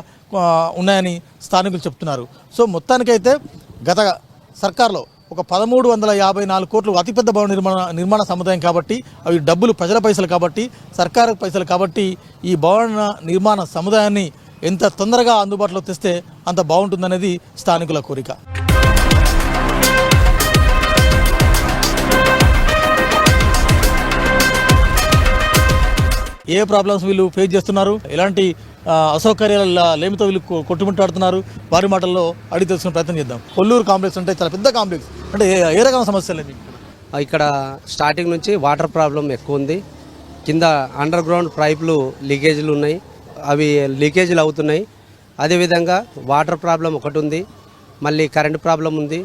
ఉన్నాయని స్థానికులు చెప్తున్నారు. సో మొత్తానికైతే గత సర్కార్లో ఒక 1354 కోట్లు అతిపెద్ద భవన నిర్మాణ సముదాయం కాబట్టి, అవి డబ్బులు ప్రజల పైసలు కాబట్టి, సర్కారు పైసలు కాబట్టి, ఈ భవన నిర్మాణ సముదాయాన్ని ఎంత తొందరగా అందుబాటులో తెస్తే అంత బాగుంటుందనేది స్థానికుల కోరిక. ఏ ప్రాబ్లమ్స్ వీళ్ళు ఫేస్ చేస్తున్నారు, ఎలాంటి అసౌకర్యాల లేమితో వీళ్ళు కొట్టుమిట్టాడుతున్నారు, వారి మాటల్లో అడిగి తెలుసుకునే ప్రయత్నం చేద్దాం. కొల్లూరు కాంప్లెక్స్ అంటే చాలా పెద్ద కాంప్లెక్స్, అంటే ఏ రకమైన సమస్యలు? ఇక్కడ స్టార్టింగ్ నుంచి వాటర్ ప్రాబ్లం ఎక్కువ ఉంది. కింద అండర్ గ్రౌండ్ పైపులు లీకేజీలు ఉన్నాయి, అవి లీకేజీలు అవుతున్నాయి. అదేవిధంగా వాటర్ ప్రాబ్లం ఒకటి ఉంది, మళ్ళీ కరెంట్ ప్రాబ్లం ఉంది,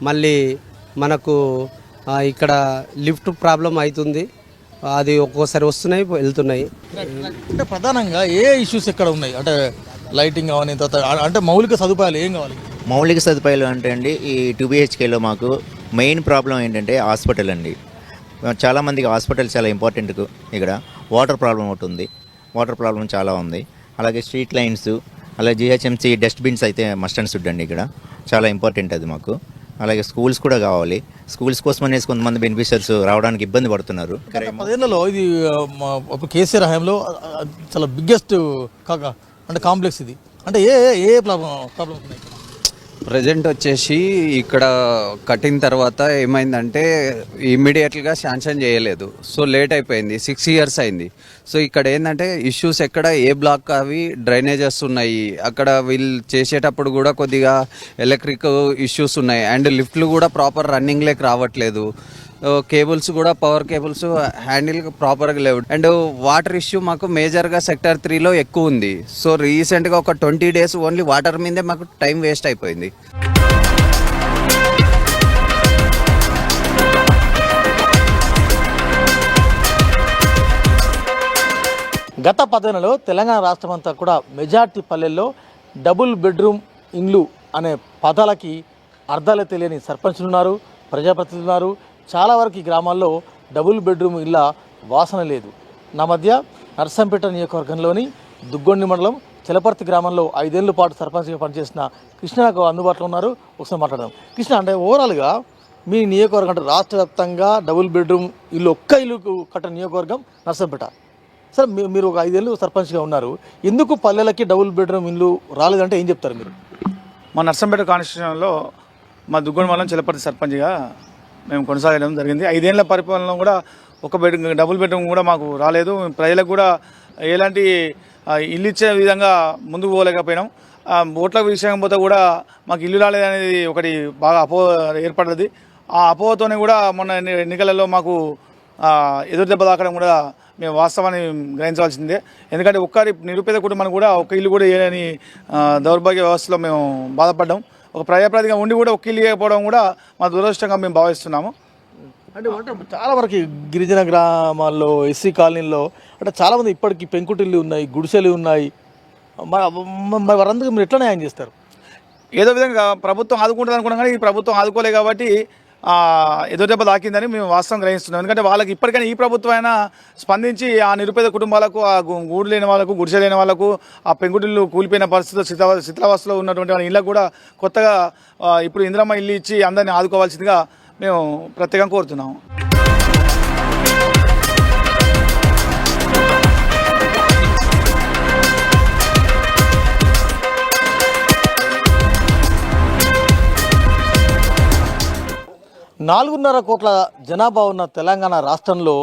మళ్ళీ మనకు ఇక్కడ లిఫ్ట్ ప్రాబ్లం అవుతుంది. అది ఒక్కోసారి వస్తున్నాయి వెళ్తున్నాయి. అంటే ప్రధానంగా ఏ ఇష్యూస్ ఎక్కడ ఉన్నాయి? అంటే లైటింగ్ కావాలి, అంటే మౌలిక సదుపాయాలు ఏం కావాలి? మౌలిక సదుపాయాలు అంటే అండి, ఈ 2BHKలో మాకు మెయిన్ ప్రాబ్లం ఏంటంటే హాస్పిటల్ అండి. చాలామందికి హాస్పిటల్ చాలా ఇంపార్టెంట్. ఇక్కడ వాటర్ ప్రాబ్లం ఒకటి ఉంది, వాటర్ ప్రాబ్లం చాలా ఉంది. అలాగే స్ట్రీట్ లైన్స్, అలాగే జిహెచ్ఎంసీ డస్ట్బిన్స్ అయితే మస్ట్ అండ్ షుడ్ అండి, ఇక్కడ చాలా ఇంపార్టెంట్ అది మాకు. అలాగే స్కూల్స్ కూడా కావాలి. స్కూల్స్ కోసం అనేసి కొంతమంది బెనిఫిషియర్స్ రావడానికి ఇబ్బంది పడుతున్నారు. 10 ఏళ్లలో ఇది కేసీఆర్ హయాంలో చాలా బిగ్గెస్ట్ అంటే కాంప్లెక్స్ ఇది. అంటే ఏ ప్రాబ్లమ్స్ ఉన్నాయి? ప్రజెంట్ వచ్చేసి ఇక్కడ కట్టిన తర్వాత ఏమైందంటే ఇమ్మీడియట్గా శాంక్షన్ చేయలేదు. సో లేట్ అయిపోయింది, 6 years అయింది. సో ఇక్కడ ఏంటంటే ఇష్యూస్ ఎక్కడ ఏ బ్లాక్ అవి డ్రైనేజెస్ ఉన్నాయి, అక్కడ వీళ్ళు చేసేటప్పుడు కూడా కొద్దిగా ఎలక్ట్రిక్ ఇష్యూస్ ఉన్నాయి. అండ్ లిఫ్ట్లు కూడా ప్రాపర్ రన్నింగ్ లేక రావట్లేదు. కేబుల్స్ కూడా పవర్ కేబుల్స్ హ్యాండిల్ ప్రాపర్గా లేవు. అండ్ వాటర్ ఇష్యూ మాకు మేజర్గా సెక్టర్ 3లో ఎక్కువ ఉంది. సో రీసెంట్గా ఒక 20 days ఓన్లీ వాటర్ మీదే మాకు టైం వేస్ట్ అయిపోయింది. గత 10 ఏళ్లలో తెలంగాణ రాష్ట్రం అంతా కూడా మెజార్టీ పల్లెల్లో డబుల్ బెడ్రూమ్ ఇండ్లు అనే పదాలకి అర్థాలే తెలియని సర్పంచులు ఉన్నారు, ప్రజాప్రతినిధులు ఉన్నారు. చాలా వరకు ఈ గ్రామాల్లో డబుల్ బెడ్రూమ్ ఇళ్ళ వాసన లేదు. నా మధ్య నర్సంపేట నియోజకవర్గంలోని దుగ్గొండి మండలం చిలపర్తి గ్రామంలో 5 ఏళ్ల పాటు సర్పంచ్గా పనిచేసిన కృష్ణ నాకు అందుబాటులో ఉన్నారు. ఒకసారి మాట్లాడదాం. కృష్ణ, అంటే ఓవరాల్గా మీ నియోజకవర్గం అంటే రాష్ట్ర వ్యాప్తంగా డబుల్ బెడ్రూమ్ ఇల్లు ఒక్క ఇల్లు కట్టిన నియోజకవర్గం నర్సంపేట. సార్, మీరు ఒక 5 ఏళ్ళు సర్పంచ్గా ఉన్నారు, ఎందుకు పల్లెలకి డబుల్ బెడ్రూమ్ ఇల్లు రాలేదంటే ఏం చెప్తారు మీరు? మా నర్సంపేట కాన్స్టిట్యూషన్లో మా దుగ్గొండి మండలం చిలపర్తి సర్పంచ్గా మేము కొనసాగడం జరిగింది. 5 ఏళ్ల పరిపాలన కూడా ఒక డబుల్ బెడ్రూమ్ కూడా మాకు రాలేదు. ప్రజలకు కూడా ఎలాంటి ఇల్లు ఇచ్చే విధంగా ముందుకు పోలేకపోయినాం. ఓట్ల విషయం పోతే కూడా మాకు ఇల్లు రాలేదనేది ఒకటి బాగా అపోహ ఏర్పడ్డది. ఆ అపోహతోనే కూడా మొన్న ఎన్నికలలో మాకు ఎదురు దెబ్బ తాకడం కూడా మేము వాస్తవాన్ని గ్రహించవలసిందే. ఎందుకంటే ఒక్కరి నిరుపేద కుటుంబానికి కూడా ఒక ఇల్లు కూడా ఏదని దౌర్భాగ్య వ్యవస్థలో మేము బాధపడ్డాం. ఒక ప్రజాప్రతిగా ఉండి కూడా ఒక ఇల్లు ఇవ్వకపోవడం కూడా మా దురదృష్టంగా మేము భావిస్తున్నాము. అంటే చాలా వరకు గిరిజన గ్రామాల్లో, ఎస్సీ కాలనీల్లో అంటే చాలామంది ఇప్పటికీ పెంకుటిల్లు ఉన్నాయి, గుడిసెలు ఉన్నాయి. మరి వారందరికీ మీరు ఎట్లా న్యాయం చేస్తారు? ఏదో విధంగా ప్రభుత్వం ఆదుకుంటుంది అనుకున్నాం, కానీ ఈ ప్రభుత్వం ఆదుకోలే కాబట్టి ఎదురు దెబ్బ తాకిందని మేము వాస్తవం గ్రహిస్తున్నాం. ఎందుకంటే వాళ్ళకి ఇప్పటికైనా ఈ ప్రభుత్వం అయినా స్పందించి ఆ నిరుపేద కుటుంబాలకు, ఆ గూడు లేని వాళ్ళకు, గుడిసె లేని వాళ్ళకు, ఆ పెంకుటిల్లు కూలిపోయిన పరిస్థితుల్లో శిథిలావస్థలో ఉన్నటువంటి వాళ్ళ ఇళ్ళకు కూడా కొత్తగా ఇప్పుడు ఇందిరమ్మ ఇల్లు ఇచ్చి అందరినీ ఆదుకోవాల్సిందిగా మేము ప్రత్యేకంగా కోరుతున్నాము. నాలుగున్నర కోట్ల జనాభా ఉన్న తెలంగాణ రాష్ట్రంలో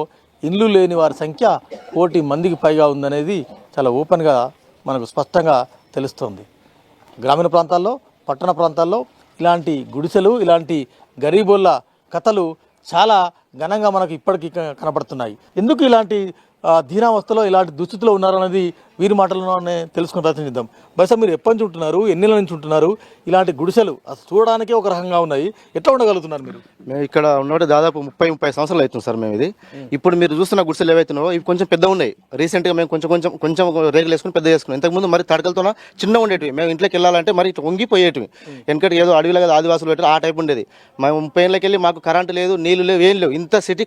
ఇల్లు లేని వారి సంఖ్య 1 కోటి మందికి పైగా ఉందనేది చాలా ఓపెన్గా మనకు స్పష్టంగా తెలుస్తోంది. గ్రామీణ ప్రాంతాల్లో, పట్టణ ప్రాంతాల్లో ఇలాంటి గుడిసెలు, ఇలాంటి గరీబోళ్ళ కథలు చాలా ఘనంగా మనకు ఇప్పటికీ కనబడుతున్నాయి. ఎందుకు ఇలాంటి దీనావస్థలో ఇలాంటి దుస్థితిలో ఉన్నారన్నది వీరి మాటల్లోనే తెలుసుకునే ప్రయత్నం చేద్దాం. బహుశా మీరు ఎప్పటి నుంచి ఉంటున్నారు, ఎన్ని నెలల నుంచి ఉంటున్నారు? ఇలాంటి గుడిసెలు అసలు చూడడానికే ఒక రకంగా ఉన్నాయి, ఎట్లా ఉండగలుగుతున్నారు మీరు? మేము ఇక్కడ ఉన్నట్టు దాదాపు 30 సంవత్సరాలు అవుతుంది సార్. మేము ఇది ఇప్పుడు మీరు చూస్తున్న గుడిసెలు ఏవైతున్నాయో ఇవి కొంచెం పెద్ద ఉన్నాయి. రీసెంట్గా మేము కొంచెం రేగులు వేసుకుని పెద్ద చేసుకున్నాం. ఇంతకుముందు మరి తడకలతో చిన్న ఉండేటివి. మేము ఇంట్లోకి వెళ్ళాలంటే మరి ఇట్లా వంగిపోయేటివి. వెనకటి ఏదో అడవిలో కదా ఆదివాసులు పెట్టారు ఆ టైప్ ఉండేది. మేము 30 ఏళ్ళకి వెళ్ళి మాకు కరెంటు లేదు, నీళ్లు లేవు, ఏం లేవు. ఇంత సిటీ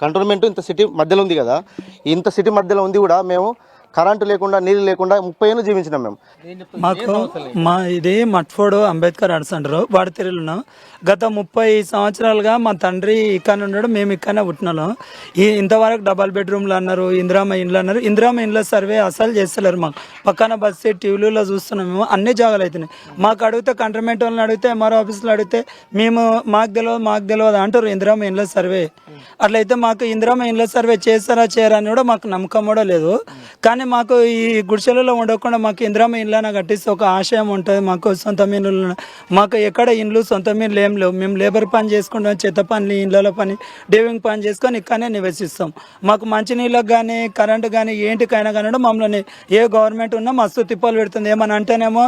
కంట్రోల్మెంట్ ఇంత సిటీ మధ్యలో ఉంది కదా, ఇంత సిటీ మధ్యలో ఉంది కూడా మేము కరెంటు లేకుండా నీళ్ళు లేకుండా 30 ఏళ్ళు జీవించినాం మేము. మా ఇది మట్ఫోర్డ్ అంబేద్కర్ ఆర్ట్స్ సెంటర్ వాడితెరలున్నాం. గత 30 సంవత్సరాలుగా మా తండ్రి ఇక్కడ ఉన్నాడు, మేము ఇక్కడనే పుట్టినాం. ఇంతవరకు డబల్ బెడ్రూమ్లు అన్నారు, ఇందిరామ ఇండ్లు అన్నారు. ఇందిరామ ఇండ్ల సర్వే అసలు చేస్తలేరు. మాకు పక్కన బస్సు టీవీలో చూస్తున్నాం. మేము అన్ని జాగాలు అవుతున్నాయి. మాకు అడిగితే కంట్రమెంట్ వాళ్ళని అడిగితే ఎంఆర్ఓ ఆఫీసులో అడిగితే మేము మాకు తెలియదు అంటారు ఇందిరామ ఇండ్ల సర్వే. అట్లయితే మాకు ఇందిరామ ఇండ్ల సర్వే చేస్తారా చేయరా అని కూడా మాకు నమ్మకం కూడా లేదు. కానీ మాకు ఈ గుడిసెలలో ఉండకుండా మాకు ఇందిరామ ఇండ్లన కట్టిస్తే ఒక ఆశయం ఉంటుంది. మాకు సొంత ఇండ్లు, మాకు ఎక్కడ ఇండ్లు సొంత ఇండ్లు ఏం లేవు. మేము లేబర్ పని చేసుకుంటాం, చెత్త పని, ఇండ్ల పని, డేవింగ్ పని చేసుకొని ఇక్కడనే నివసిస్తాం. మాకు మంచినీళ్ళకి కానీ కరెంటు కానీ ఏంటికైనా కానీ మమ్మల్ని ఏ గవర్నమెంట్ ఉన్నా మస్తు తిప్పలు పెడుతుంది. ఏమని అంటేనేమో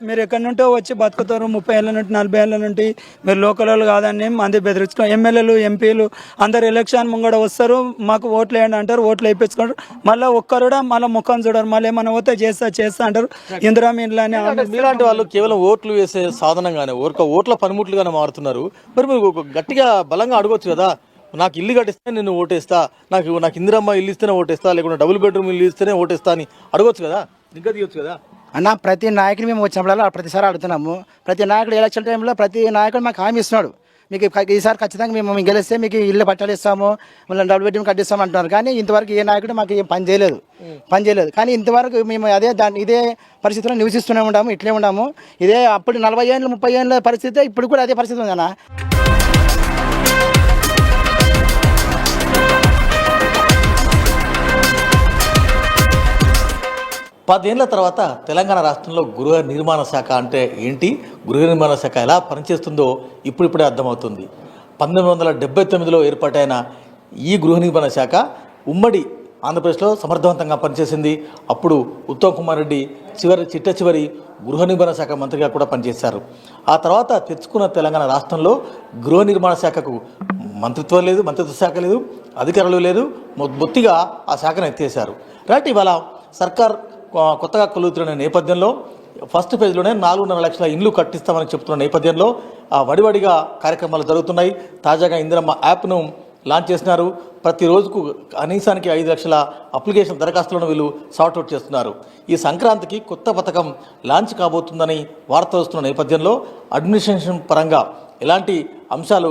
మీరు ఎక్కడి నుంటో వచ్చి బతుకుతారు, 30 ఏళ్ళ నుండి 40 ఏళ్ళ నుండి మీరు లోకల్ వాళ్ళు కాదని మంది బెదిరించుకోండి. ఎమ్మెల్యేలు ఎంపీలు అందరు ఎలక్షన్ ముంగడ వస్తారు, మాకు ఓట్లు వేయండి అంటారు, ఓట్లు వేయించుకుంటారు. మళ్ళీ ఒక్కరు మళ్ళీ ముఖం చూడరు, మళ్ళీ ఏమైనా పోతే చేస్తా అంటారు. ఇందిరామ ఇండ్లు అని మీలాంటి వాళ్ళు కేవలం ఓట్లు వేసే సాధనంగానే ఓట్ల పనిముట్లుగానే మారుతున్నారు. మరి మీరు గట్టిగా బలంగా అడగొచ్చు కదా, నాకు ఇల్లు కట్టిస్తే నేను ఓటేస్తా, నాకు ఇందిరమ్మ ఇల్లు ఇస్తేనే ఓటేస్తా, లేకుంటే డబుల్ బెడ్రూమ్ ఇల్లు ఇస్తేనే ఓటేస్తా అని అడగొచ్చు కదా, ఇంకా తీయొచ్చు కదా అన్న. ప్రతి నాయకుని మేము వచ్చినప్పుడల్లా ప్రతిసారి అడుగుతున్నాము. ప్రతి నాయకుడు ఎలక్షన్ టైంలో ప్రతి నాయకుడు మాకు హామీ ఇస్తున్నాడు, మీకు ఈసారి ఖచ్చితంగా మేము గెలిస్తే మీకు ఇల్లు పట్టాలు ఇస్తాము, మళ్ళీ డబుల్ బెడ్రూమ్ కట్టిస్తాము అంటున్నారు. కానీ ఇంతవరకు ఏ నాయకుడు మాకు ఏం పని చేయలేదు. కానీ ఇంతవరకు మేము ఇదే పరిస్థితిలో నివసిస్తూనే ఉన్నాము, ఇట్లే ఉన్నాము. ఇదే అప్పుడు 40 ఏళ్ళు 30 ఏళ్ళ పరిస్థితి, ఇప్పుడు కూడా అదే పరిస్థితి ఉందన్న. 10 ఏళ్ల తర్వాత తెలంగాణ రాష్ట్రంలో గృహ నిర్మాణ శాఖ అంటే ఏంటి, గృహ నిర్మాణ శాఖ ఎలా పనిచేస్తుందో ఇప్పుడిప్పుడే అర్థమవుతుంది. 1979లో ఏర్పాటైన ఈ గృహ నిర్మాణ శాఖ ఉమ్మడి ఆంధ్రప్రదేశ్లో సమర్థవంతంగా పనిచేసింది. అప్పుడు ఉత్తమ్ కుమార్ రెడ్డి చివరి గృహ నిర్మాణ శాఖ మంత్రిగా కూడా పనిచేశారు. ఆ తర్వాత తెచ్చుకున్న తెలంగాణ రాష్ట్రంలో గృహ నిర్మాణ శాఖకు మంత్రిత్వ శాఖ లేదు, అధికారులు లేదు, బొత్తిగా ఆ శాఖను ఎత్తేశారు. రైట్, ఇవాళ సర్కార్ కొత్తగా కొలుతున్న నేపథ్యంలో ఫస్ట్ ఫేజ్లోనే 4.5 లక్షల ఇండ్లు కట్టిస్తామని చెప్తున్న నేపథ్యంలో వడివడిగా కార్యక్రమాలు జరుగుతున్నాయి. తాజాగా ఇందిరమ్మ యాప్ను లాంచ్ చేసినారు. ప్రతిరోజుకు కనీసానికి 5 లక్షల అప్లికేషన్ దరఖాస్తులను వీళ్ళు సార్ట్అవుట్ చేస్తున్నారు. ఈ సంక్రాంతికి కొత్త పథకం లాంచ్ కాబోతుందని వార్త వస్తున్న నేపథ్యంలో అడ్మినిస్ట్రేషన్ పరంగా ఎలాంటి అంశాలు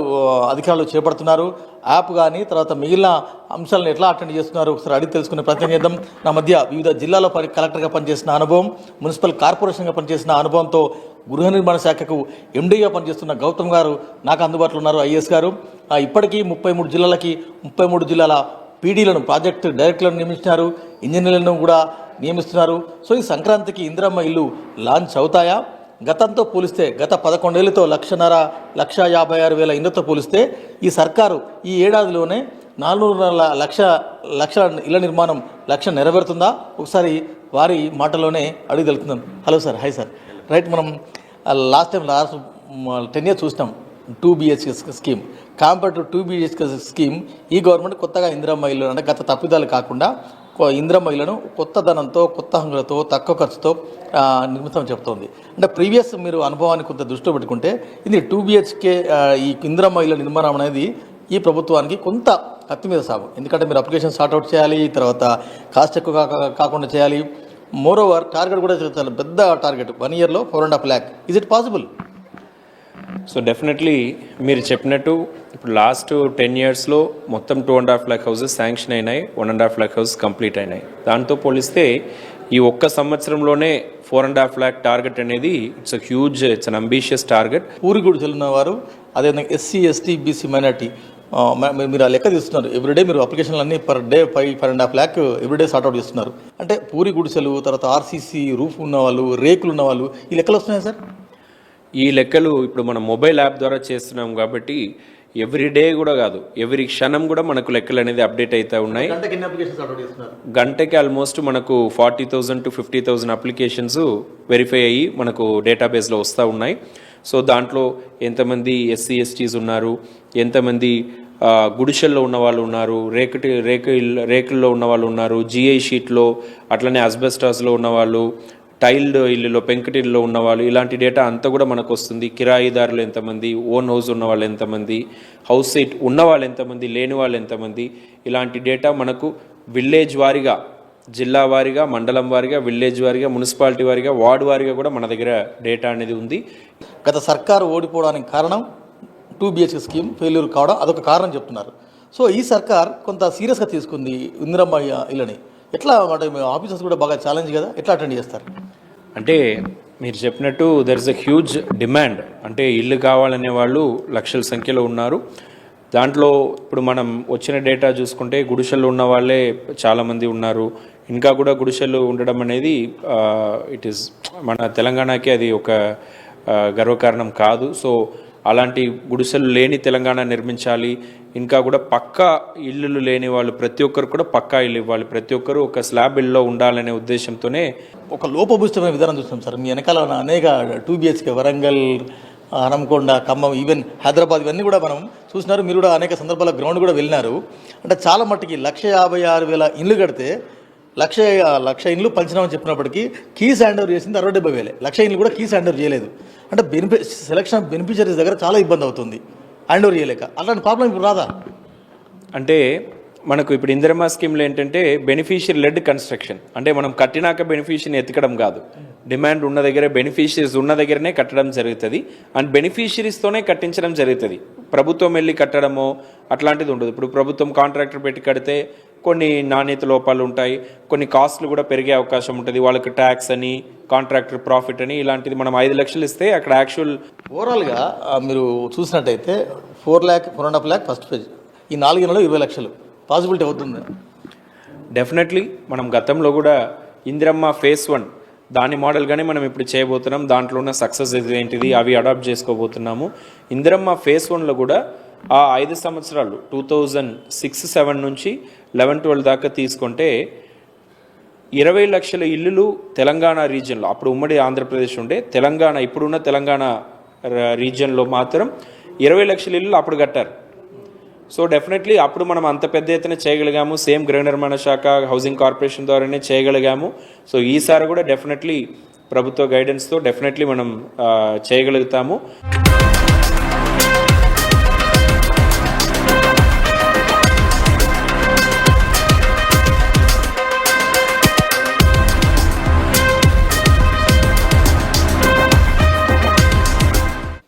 అధికారులు చేపడుతున్నారు, యాప్ కానీ తర్వాత మిగిలిన అంశాలను ఎట్లా అటెండ్ చేస్తున్నారు ఒకసారి అడిగి తెలుసుకునే ప్రయత్నం చేద్దాం. నా మధ్య వివిధ జిల్లాలో కలెక్టర్గా పనిచేసిన అనుభవం, మున్సిపల్ కార్పొరేషన్గా పనిచేసిన అనుభవంతో గృహ నిర్మాణ శాఖకు ఎండీగా పనిచేస్తున్న గౌతమ్ గారు నాకు అందుబాటులో ఉన్నారు. ఐఏఎస్ గారు ఇప్పటికీ 33 జిల్లాలకి 33 జిల్లాల పీడీలను ప్రాజెక్టు డైరెక్టర్లను నియమిస్తున్నారు, ఇంజనీర్లను కూడా నియమిస్తున్నారు. సో ఈ సంక్రాంతికి ఇందిరమ్మ ఇల్లు లాంచ్ అవుతాయా? గతంతో పోలిస్తే గత 11 ఏళ్లతో 1,56,000 ఇండ్లతో పోలిస్తే ఈ సర్కారు ఈ ఏడాదిలోనే 4.5 లక్షల ఇళ్ల నిర్మాణం లక్ష్యం నెరవేరుతుందా? ఒకసారి వారి మాటలోనే అడిగి తెలుపుతున్నాం. Hello sir, hi sir. Right, మనం లాస్ట్ 10 years చూసినాం 2 BHK scheme. Compare to 2 BHK scheme ఈ గవర్నమెంట్ కొత్తగా ఇందిరమ్మ ఇల్లు అంటే గత తప్పిదాలు కాకుండా ఇందిరమ్మ ఇళ్లను కొత్త ధనంతో, కొత్త హంగులతో, తక్కువ ఖర్చుతో నిర్మిస్తామని చెప్తోంది. అంటే ప్రీవియస్ మీరు అనుభవాన్ని కొంత దృష్టిలో పెట్టుకుంటే ఇది 2 BHK ఈ ఇందిరమ్మ ఇళ్ల నిర్మాణం అనేది ఈ ప్రభుత్వానికి కొంత కత్తి మీద సాగు. ఎందుకంటే మీరు అప్లికేషన్ సార్ట్అవుట్ చేయాలి, తర్వాత కాస్ట్ ఎక్కువ కాకుండా చేయాలి. మోర్ ఓవర్ టార్గెట్ కూడా చాలా పెద్ద target, 1 yearలో 4.5 lakh. Is it possible? So definitely మీరు చెప్పినట్టు ఇప్పుడు లాస్ట్ 10 yearsలో మొత్తం 2.5 lakh హౌసెస్ శాంక్షన్ అయినాయి, 1.5 lakh హౌసెస్ కంప్లీట్ అయినాయి. దాంతో పోలిస్తే ఈ ఒక్క సంవత్సరంలోనే 4.5 lakh టార్గెట్ అనేది it's an ambitious target. Puri గుడిసెలు ఉన్నవారు, అదేవిధంగా SC, ST, BC మైనార్టీ మీరు ఆ లెక్క తీస్తున్నారు. ఎవ్రీడే మీరు అప్లికేషన్లు అన్నీ per day 5.5 lakh everyday sort out చేస్తున్నారు. అంటే పూరి గుడిసెలు, తర్వాత RCC రూఫ్ ఉన్నవాళ్ళు, రేకులు ఉన్నవాళ్ళు, ఈ లెక్కలు వస్తున్నాయి సార్? ఈ లెక్కలు ఇప్పుడు మనం మొబైల్ యాప్ ద్వారా చేస్తున్నాం కాబట్టి ఎవ్రీ డే కూడా కాదు, ఎవ్రీ క్షణం కూడా మనకు లెక్కలు అనేది అప్డేట్ అవుతూ ఉన్నాయి. గంటకి ఆల్మోస్ట్ మనకు 40,000 to 50,000 అప్లికేషన్స్ వెరిఫై అయ్యి మనకు డేటాబేస్లో వస్తూ ఉన్నాయి. సో దాంట్లో ఎంతమంది ఎస్సీ ఎస్టీస్ ఉన్నారు, ఎంతమంది గుడిసెల్లో ఉన్న వాళ్ళు ఉన్నారు, రేకుల్లో ఉన్న వాళ్ళు ఉన్నారు, జిఐ షీట్లో, అట్లనే అస్బెస్టాస్లో ఉన్నవాళ్ళు, టైల్డ్ ఇల్లులో పెంకుటిల్లో ఉన్నవాళ్ళు, ఇలాంటి డేటా అంతా కూడా మనకు వస్తుంది. కిరాయిదారులు ఎంతమంది, ఓన్ హౌస్ ఉన్న వాళ్ళు ఎంతమంది, హౌస్ సైట్ ఉన్న వాళ్ళు ఎంతమంది, లేని వాళ్ళు ఎంతమంది, ఇలాంటి డేటా మనకు విలేజ్ వారీగా, జిల్లా వారీగా, మండలం వారీగా, విలేజ్ వారీగా, మున్సిపాలిటీ వారీగా, వార్డు వారీగా కూడా మన దగ్గర డేటా అనేది ఉంది. గత సర్కారు ఓడిపోవడానికి కారణం 2 BHK స్కీమ్ ఫెయిల్యూర్ కావడం అదొక కారణం చెప్తున్నారు. సో ఈ సర్కార్ కొంత సీరియస్గా తీసుకుంది ఇందిరమ్మ ఇళ్ళని. ఎట్లా అంటే ఆఫీసర్స్ కూడా బాగా ఛాలెంజ్ కదా, ఎట్లా అటెండ్ చేస్తారు? అంటే మీరు చెప్పినట్టు there is a huge demand. అంటే ఇల్లు కావాలనే వాళ్ళు లక్షల సంఖ్యలో ఉన్నారు. దాంట్లో ఇప్పుడు మనం వచ్చిన డేటా చూసుకుంటే గుడిసెలు ఉన్న వాళ్ళే చాలామంది ఉన్నారు. ఇంకా కూడా గుడిసెలు ఉండడం అనేది ఇట్ ఈస్ మన తెలంగాణకి అది ఒక గర్వకారణం కాదు. సో అలాంటి గుడిసెలు లేని తెలంగాణ నిర్మించాలి. ఇంకా కూడా పక్కా ఇల్లులు లేని వాళ్ళు ప్రతి ఒక్కరు కూడా పక్కా ఇల్లు ఇవ్వాలి, ప్రతి ఒక్కరు ఒక స్లాబ్ ఇల్లులో ఉండాలనే ఉద్దేశంతోనే ఒక లోపభూయిష్టమైన విధానం చూస్తాం సార్. మీ వెనకాల అనేక 2 BHK వరంగల్, హనంకొండ, ఖమ్మం, ఈవెన్ హైదరాబాద్ ఇవన్నీ కూడా మనం చూసినారు. మీరు కూడా అనేక సందర్భాల గ్రౌండ్ కూడా వెళ్ళినారు. అంటే చాలా మట్టుకి 156,000 ఇండ్లు కడితే లక్ష ఇండ్లు పంచినామని చెప్పినప్పటికీ కీస్ హ్యాండ్ ఓవర్ చేసింది 67,000. 1,00,000 ఇండ్లు కూడా కీస్ హ్యాండ్ ఓవర్ చేయలేదు. అంటే సెలక్షన్ బెనిఫిషరీస్ దగ్గర చాలా ఇబ్బంది అవుతుంది హ్యాండ్ ఓవర్ చేయలేక. అలాంటి ప్రాబ్లం ఇప్పుడు రాదా? అంటే మనకు ఇప్పుడు ఇందిరమ్మ స్కీమ్లో ఏంటంటే బెనిఫిషియరీ లెడ్ కన్స్ట్రక్షన్. అంటే మనం కట్టినాక బెనిఫిషరీని ఎత్తకడం కాదు, డిమాండ్ ఉన్న దగ్గర బెనిఫిషరీస్ ఉన్న దగ్గరనే కట్టడం జరుగుతుంది. అండ్ బెనిఫిషరీస్తోనే కట్టించడం జరుగుతుంది. ప్రభుత్వం వెళ్ళి కట్టడమో అట్లాంటిది ఉండదు. ఇప్పుడు ప్రభుత్వం కాంట్రాక్టర్ పెట్టి కడితే కొన్ని నాణ్యత లోపాలు ఉంటాయి, కొన్ని కాస్ట్లు కూడా పెరిగే అవకాశం ఉంటుంది. వాళ్ళకి ట్యాక్స్ అని, కాంట్రాక్టర్ ప్రాఫిట్ అని, ఇలాంటిది మనం 5 లక్షలు ఇస్తే అక్కడ యాక్చువల్ ఓవరాల్గా మీరు చూసినట్టయితే 4 lakh 4.5 lakh ఫస్ట్ ఫేజ్, ఈ 4 నెలలు 20 లక్షలు పాసిబిలిటీ అవుతుంది. డెఫినెట్లీ మనం గతంలో కూడా ఇందిరమ్మ phase 1 దాని మోడల్గానే మనం ఇప్పుడు చేయబోతున్నాం. దాంట్లో ఉన్న సక్సెస్ ఏంటిది అవి అడాప్ట్ చేసుకోబోతున్నాము. ఇందిరమ్మ phase 1లో కూడా ఆ 5 సంవత్సరాలు 2006-07 నుంచి 11-12 దాకా తీసుకుంటే 20 లక్షల ఇల్లులు తెలంగాణ రీజియన్లో, అప్పుడు ఉమ్మడి ఆంధ్రప్రదేశ్ ఉండే తెలంగాణ, ఇప్పుడున్న తెలంగాణ రీజియన్లో మాత్రం 20 లక్షల ఇల్లులు అప్పుడు కట్టారు. సో డెఫినెట్లీ అప్పుడు మనం అంత పెద్ద ఎత్తున చేయగలిగాము. సేమ్ గృహ నిర్మాణ శాఖ, హౌసింగ్ కార్పొరేషన్ ద్వారానే చేయగలిగాము. సో ఈసారి కూడా డెఫినెట్లీ ప్రభుత్వ గైడెన్స్తో డెఫినెట్లీ మనం చేయగలుగుతాము.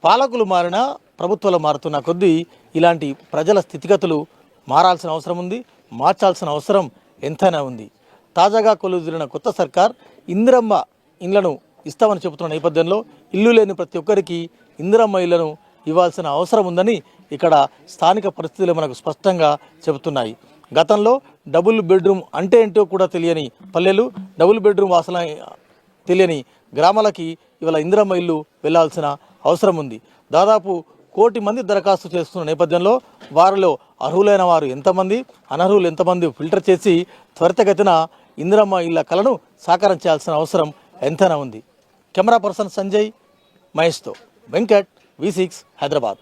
పాలకులు మారినా ప్రభుత్వాలు మారుతున్న కొద్దీ ఇలాంటి ప్రజల స్థితిగతులు మారాల్సిన అవసరం ఉంది, మార్చాల్సిన అవసరం ఎంతైనా ఉంది. తాజాగా కొలువుదీరిన కొత్త సర్కార్ ఇందిరమ్మ ఇళ్లను ఇస్తామని చెబుతున్న నేపథ్యంలో ఇల్లు లేని ప్రతి ఒక్కరికి ఇందిరమ్మ ఇళ్లను ఇవ్వాల్సిన అవసరం ఉందని ఇక్కడ స్థానిక పరిస్థితులు మనకు స్పష్టంగా చెబుతున్నాయి. గతంలో డబుల్ బెడ్రూమ్ అంటే ఏంటో కూడా తెలియని పల్లెలు, డబుల్ బెడ్రూమ్ వాసన తెలియని గ్రామాలకి ఇవాళ ఇందిరమ్మ ఇల్లు వెళ్లాల్సిన అవసరం ఉంది. దాదాపు 1 కోటి మంది దరఖాస్తు చేస్తున్న నేపథ్యంలో వారిలో అర్హులైన వారు ఎంతమంది, అనర్హులు ఎంతమంది ఫిల్టర్ చేసి త్వరితగతిన ఇందిరమ్మ ఇళ్ల కలను సాకారం చేయాల్సిన అవసరం ఎంతైనా ఉంది. కెమెరా పర్సన్ సంజయ్, మహేష్తో వెంకట్, V6 హైదరాబాద్.